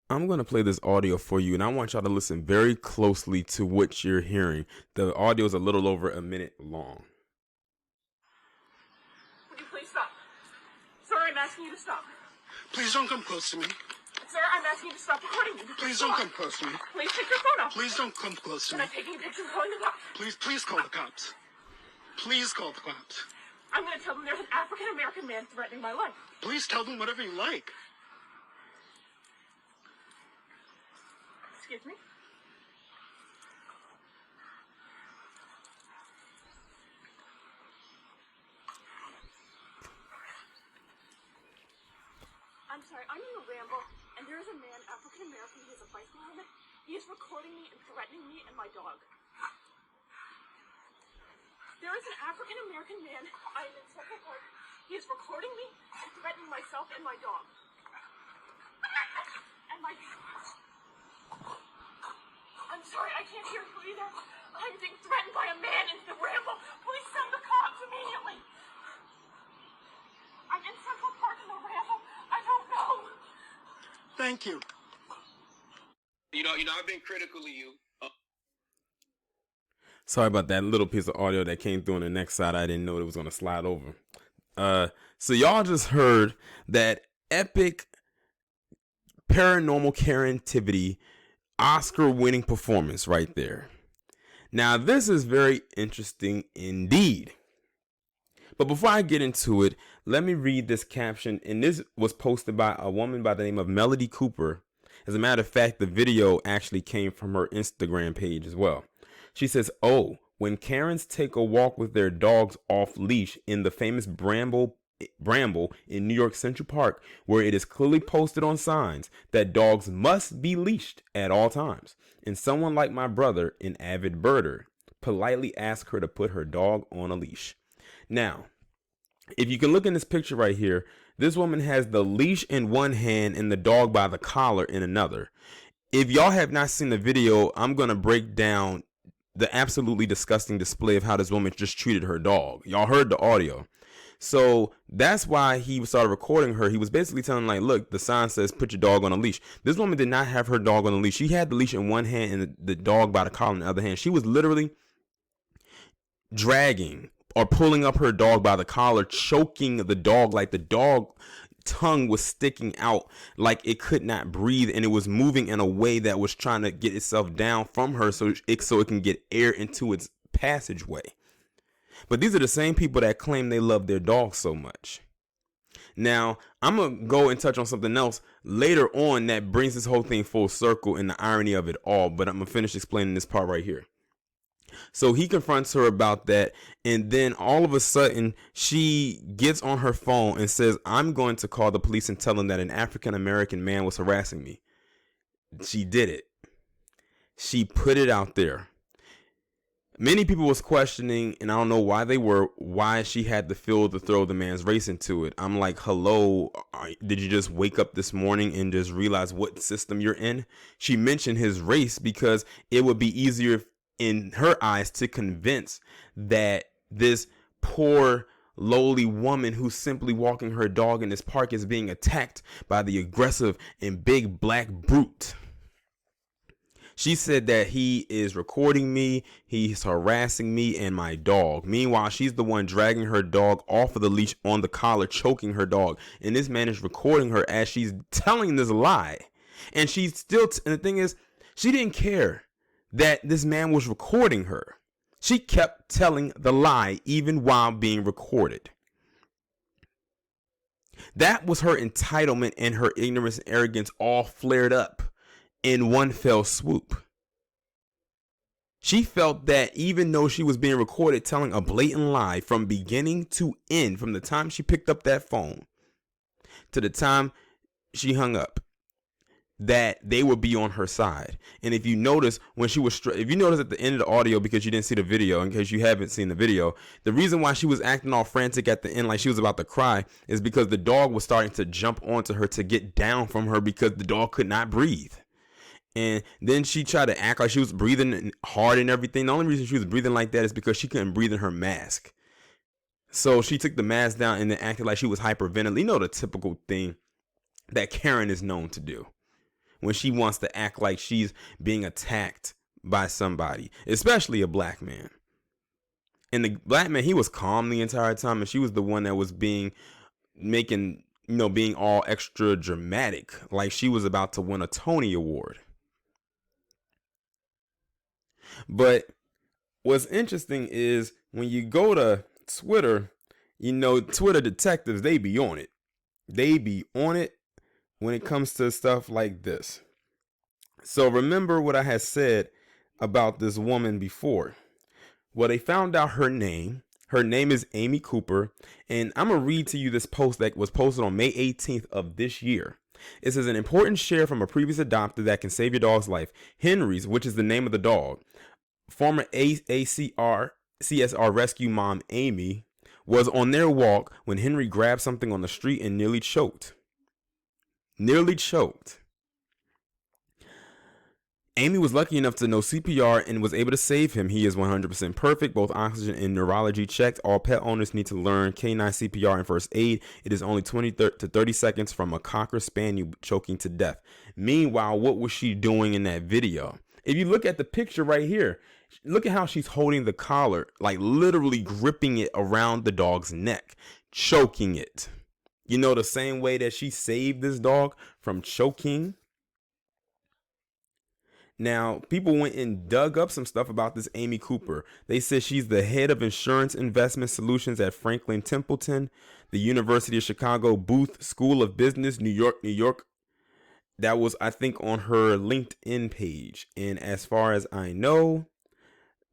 I'm going to play this audio for you, and I want y'all to listen very closely to what you're hearing. The audio is a little over a minute long. Would you please stop? Sir, I'm asking you to stop. Please don't come close to me. Sir, I'm asking you to stop recording me. Please don't come close to me. Please take your phone off. Please don't come close to And me. I'm taking a picture and calling the cops. Please call the cops. Please call the cops. I'm going to tell them there's an African-American man threatening my life. Please tell them whatever you like. Excuse me? I'm sorry, I'm in a ramble, and there is a man, African-American, he has a bicycle helmet. He is recording me and threatening me and my dog. There is an African-American man, I am in Central Park. He is recording me and threatening myself and my dog. And my... I'm sorry, I can't hear you either. I'm being threatened by a man in the ramble. Please send the cops immediately. I'm in Central Park in the ramble. I don't know. Thank you. I've been critical of you. Sorry about that little piece of audio that came through on the next side. I didn't know it was going to slide over. So y'all just heard that epic paranormal Karentivity Oscar-winning performance right there. Now, this is very interesting indeed. But before I get into it, let me read this caption. And this was posted by a woman by the name of Melody Cooper. As a matter of fact, the video actually came from her Instagram page as well. She says, "Oh, when Karens take a walk with their dogs off leash in the famous Bramble in New York Central Park, where it is clearly posted on signs that dogs must be leashed at all times. And someone like my brother, an avid birder, politely asked her to put her dog on a leash." Now, if you can look in this picture right here, this woman has the leash in one hand and the dog by the collar in another. If y'all have not seen the video, I'm going to break down the absolutely disgusting display of how this woman just treated her dog. Y'all heard the audio. So that's why he started recording her. He was basically telling, like, look, the sign says put your dog on a leash. This woman did not have her dog on a leash. She had the leash in one hand and the dog by the collar in the other hand. She was literally dragging or pulling up her dog by the collar, choking the dog, like the dog tongue was sticking out like it could not breathe, and it was moving in a way that was trying to get itself down from her so it can get air into its passageway. But these are the same people that claim they love their dog so much. Now, I'm going to go and touch on something else later on that brings this whole thing full circle and the irony of it all, but I'm going to finish explaining this part right here. So he confronts her about that, and then all of a sudden she gets on her phone and says, "I'm going to call the police and tell them that an African-American man was harassing me." She did it. She put it out there. Many people was questioning, and I don't know why she had the feel to throw the man's race into it. I'm like, hello, did you just wake up this morning and just realize what system you're in? She mentioned his race because it would be easier in her eyes to convince that this poor lowly woman who's simply walking her dog in this park is being attacked by the aggressive and big black brute. She said that he is recording me, he's harassing me and my dog. Meanwhile, she's the one dragging her dog off of the leash on the collar, choking her dog. And this man is recording her as she's telling this lie. And she's still, and the thing is, she didn't care that this man was recording her. She kept telling the lie even while being recorded. That was her entitlement and her ignorance and arrogance all flared up in one fell swoop. She felt that even though she was being recorded telling a blatant lie from beginning to end, from the time she picked up that phone to the time she hung up, that they would be on her side. And if you notice if you notice at the end of the audio, because you didn't see the video, in case you haven't seen the video, the reason why she was acting all frantic at the end like she was about to cry is because the dog was starting to jump onto her to get down from her because the dog could not breathe. And then she tried to act like she was breathing hard and everything. The only reason she was breathing like that is because she couldn't breathe in her mask. So she took the mask down and then acted like she was hyperventilating. You know, the typical thing that Karen is known to do. when she wants to act like she's being attacked by somebody, especially a black man. And the black man, he was calm the entire time, and she was the one that was being all extra dramatic, like she was about to win a Tony Award. But what's interesting is when you go to Twitter, Twitter detectives, they be on it. They be on it when it comes to stuff like this. So remember what I had said about this woman before. Well, they found out her name. Her name is Amy Cooper. And I'm going to read to you this post that was posted on May 18th of this year. It says, an important share from a previous adopter that can save your dog's life. Henry's, which is the name of the dog. Former CSR rescue mom Amy was on their walk when Henry grabbed something on the street and nearly choked. Amy was lucky enough to know CPR and was able to save him. He is 100% perfect, both oxygen and neurology checked. All pet owners need to learn canine CPR and first aid. It is only 20 to 30 seconds from a Cocker Spaniel choking to death. Meanwhile, what was she doing in that video? If you look at the picture right here, look at how she's holding the collar, like literally gripping it around the dog's neck, choking it. The same way that she saved this dog from choking. Now, people went and dug up some stuff about this Amy Cooper. They said she's the head of insurance investment solutions at Franklin Templeton, the University of Chicago Booth School of Business, New York. That was, I think, on her LinkedIn page. And as far as I know,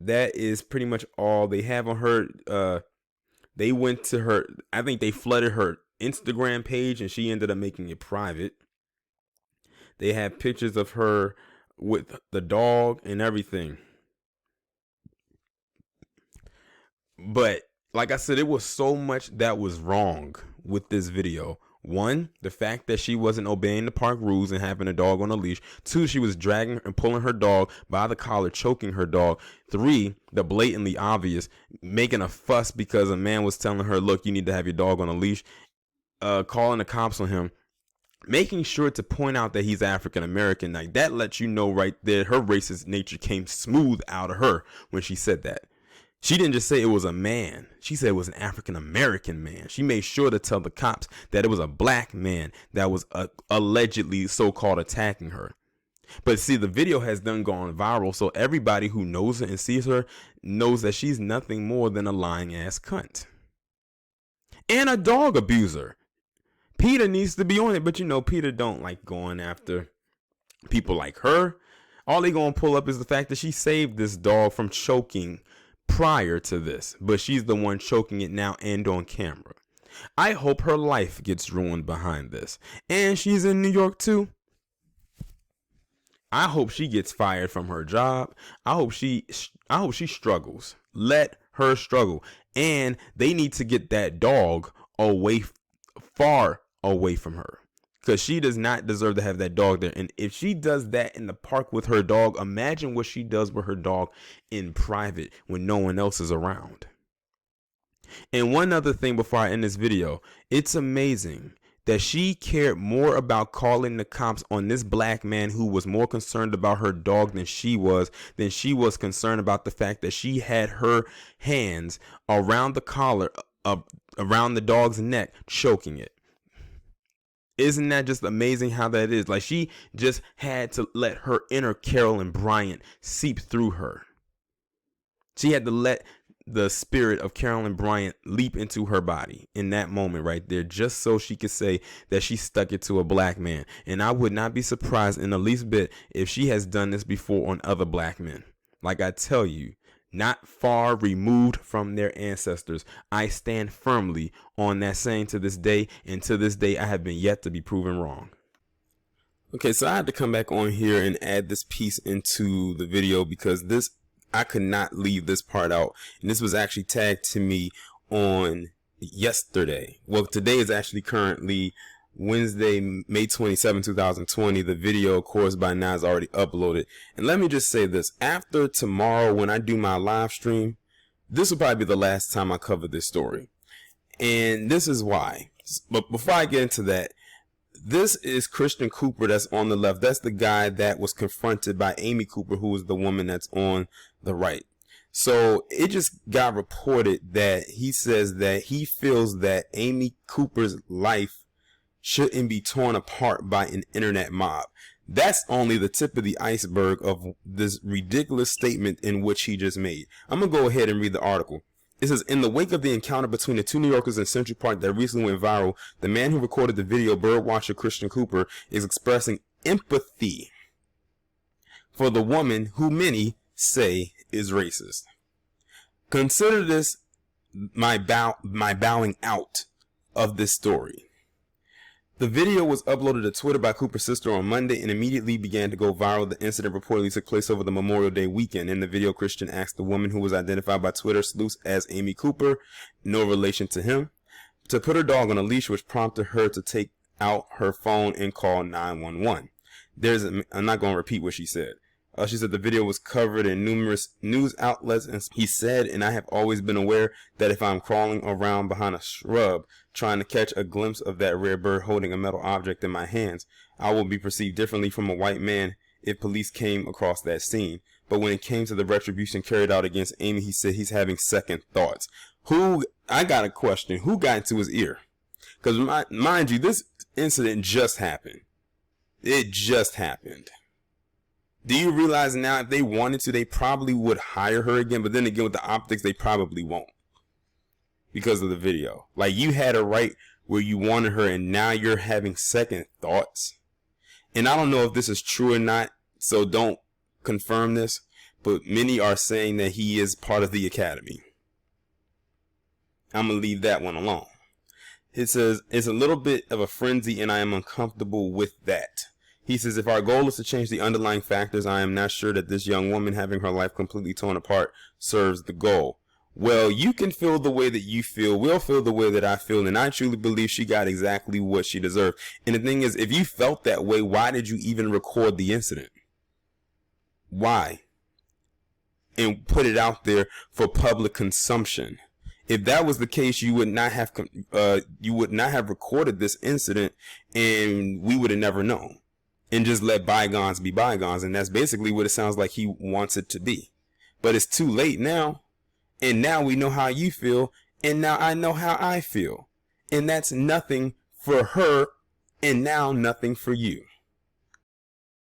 that is pretty much all they have on her. They went to her, I think they flooded her Instagram page and she ended up making it private. They have pictures of her with the dog and everything. But like I said, it was so much that was wrong with this video. One, the fact that she wasn't obeying the park rules and having a dog on a leash. Two, she was dragging and pulling her dog by the collar, choking her dog. Three, the blatantly obvious, making a fuss because a man was telling her, look, you need to have your dog on a leash, calling the cops on him. Making sure to point out that he's African American. Like, that lets you know right there her racist nature came smooth out of her when she said that. She didn't just say it was a man. She said it was an African American man. She made sure to tell the cops that it was a black man that was allegedly so-called attacking her. But see, the video has done gone viral, so everybody who knows her and sees her knows that she's nothing more than a lying ass cunt. And a dog abuser. PETA needs to be on it, but PETA don't like going after people like her. All they gonna pull up is the fact that she saved this dog from choking prior to this, but she's the one choking it now and on camera. I hope her life gets ruined behind this. And she's in New York too. I hope she gets fired from her job. I hope she struggles. Let her struggle. And they need to get that dog far away from her, because she does not deserve to have that dog there. And if she does that in the park with her dog, imagine what she does with her dog in private when no one else is around. And one other thing before I end this video, it's amazing that she cared more about calling the cops on this black man who was more concerned about her dog than she was concerned about the fact that she had her hands around the collar, around the dog's neck, choking it. Isn't that just amazing how that is? Like, she just had to let her inner Carolyn Bryant seep through her. She had to let the spirit of Carolyn Bryant leap into her body in that moment right there, just so she could say that she stuck it to a black man. And I would not be surprised in the least bit if she has done this before on other black men. Like I tell you, not far removed from their ancestors. I stand firmly on that saying to this day, and to this day I have been yet to be proven wrong. Okay, so I had to come back on here and add this piece into the video because I could not leave this part out, and this was actually tagged to me on yesterday. Well, today is actually currently Wednesday, May 27, 2020. The video, of course, by now is already uploaded. And let me just say this. After tomorrow, when I do my live stream, this will probably be the last time I cover this story. And this is why. But before I get into that, this is Christian Cooper that's on the left. That's the guy that was confronted by Amy Cooper, who is the woman that's on the right. So it just got reported that he says that he feels that Amy Cooper's life shouldn't be torn apart by an internet mob. That's only the tip of the iceberg of this ridiculous statement in which he just made. I'm going to go ahead and read the article. It says, in the wake of the encounter between the two New Yorkers in Central Park that recently went viral, the man who recorded the video, birdwatcher Christian Cooper, is expressing empathy for the woman who many say is racist. Consider this my bowing out of this story. The video was uploaded to Twitter by Cooper's sister on Monday and immediately began to go viral. The incident reportedly took place over the Memorial Day weekend. In the video, Christian asked the woman, who was identified by Twitter sleuths as Amy Cooper, no relation to him, to put her dog on a leash, which prompted her to take out her phone and call 911. I'm not going to repeat what she said. She said the video was covered in numerous news outlets, and he said, and I have always been aware that if I'm crawling around behind a shrub trying to catch a glimpse of that rare bird holding a metal object in my hands, I will be perceived differently from a white man if police came across that scene. But when it came to the retribution carried out against Amy, he said he's having second thoughts. I got a question. Who got into his ear? Because mind you, this incident just happened. It just happened. Do you realize now if they wanted to, they probably would hire her again? But then again, with the optics, they probably won't. Because of the video. Like, you had a right where you wanted her, and now you're having second thoughts. And I don't know if this is true or not, so don't confirm this. But many are saying that he is part of the academy. I'm going to leave that one alone. It says, it's a little bit of a frenzy, and I am uncomfortable with that. He says, if our goal is to change the underlying factors, I am not sure that this young woman having her life completely torn apart serves the goal. Well, you can feel the way that you feel. We'll feel the way that I feel. And I truly believe she got exactly what she deserved. And the thing is, if you felt that way, why did you even record the incident? Why? And put it out there for public consumption. If that was the case, you would not have recorded this incident, and we would have never known. And just let bygones be bygones. And that's basically what it sounds like he wants it to be. But it's too late now. And now we know how you feel. And now I know how I feel. And that's nothing for her. And now nothing for you.